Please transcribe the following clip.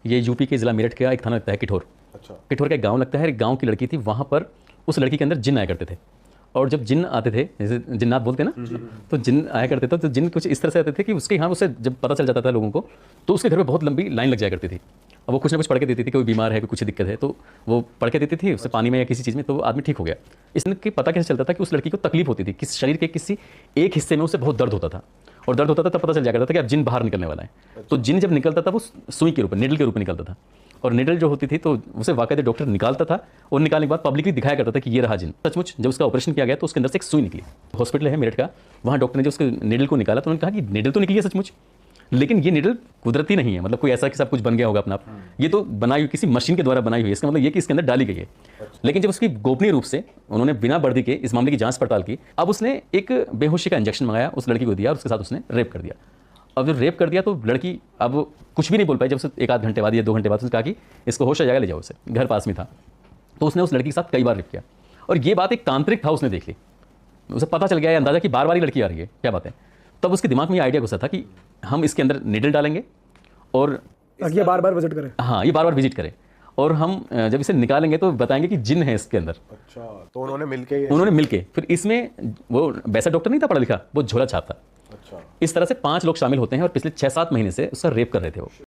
ये यूपी के ज़िला मेरठ का एक थाना लगता है किठौर। अच्छा। किठौर का एक गाँव लगता है, एक गाँव की लड़की थी, वहाँ पर उस लड़की के अंदर जिन्न आया करते थे। और जब जिन्न आते थे, जैसे जिन्नात बोलते हैं ना, तो जिन्न आया करते थे, तो जिन्न कुछ इस तरह से आते थे कि उसके यहाँ उसे जब पता चल जाता था लोगों को, तो उसके घर में बहुत लंबी लाइन लग जाया करती थी। अब वो कुछ ना कुछ पढ़ के देती थी, कोई बीमार है, कोई कुछ दिक्कत है, तो वो पढ़ के देती थी, उससे पानी में या किसी चीज़ में, तो वो आदमी ठीक हो गया। इसके पता कैसे चलता था कि उस लड़की को तकलीफ होती थी, किस शरीर के किसी एक हिस्से में उसे बहुत दर्द होता था, और दर्द होता था तब पता चल जाया करता था कि अब जिन्न बाहर निकलने वाला है। तो जिन्न जब निकलता था वो सुई के रूप में, निडल के रूप में निकलता था, और निडल जो होती थी तो उसे वाकई डॉक्टर निकालता था, और निकालने के बाद पब्लिकली दिखाया करता था कि ये रहा जिन्न। सचमुच जब उसका ऑपरेशन किया गया तो उसके अंदर से एक सुई निकली। हॉस्पिटल है मेरठ का, वहाँ डॉक्टर ने जो उसके निडल को निकाला तो उन्होंने कहा कि निडल तो निकली है सचमुच, लेकिन ये निडल कुदरती नहीं है, मतलब कोई ऐसा कि सब कुछ बन गया होगा अपना आप, ये तो बनाई हुई किसी मशीन के द्वारा बनाई हुई है। इसका मतलब ये कि इसके अंदर डाली गई है। लेकिन जब उसकी गोपनीय रूप से उन्होंने बिना वर्दी के इस मामले की जांच पड़ताल की, अब उसने एक बेहोशी का इंजेक्शन मंगाया, उस लड़की को दिया और उसके साथ उसने रेप कर दिया। अब जब रेप कर दिया तो लड़की अब कुछ भी नहीं बोल पाई। जब उसने एक आध घंटे बाद या 2 घंटे बाद उसने कहा कि इसको होश आ जाएगा, ले जाओ उसे, घर पास में था। तो उसने उस लड़की के साथ कई बार रेप किया, और ये बात एक तांत्रिक था, उसने देख ली, उसे पता चल गया, अंदाजा कि बार बार ही लड़की आ रही है, क्या बात है। तब उसके दिमाग में ये आइडिया घुसा था कि हम इसके अंदर निडल डालेंगे और ये बार बार विजिट करें। हाँ, ये बार बार विजिट करें, और हम जब इसे निकालेंगे तो बताएंगे कि जिन्न है इसके अंदर। अच्छा, तो उन्होंने मिलके फिर इसमें, वो वैसा डॉक्टर नहीं था पढ़ा लिखा, वो झोला छाप था। अच्छा। इस तरह से 5 लोग शामिल होते हैं और पिछले 6-7 महीने से उसका रेप कर रहे थे वो।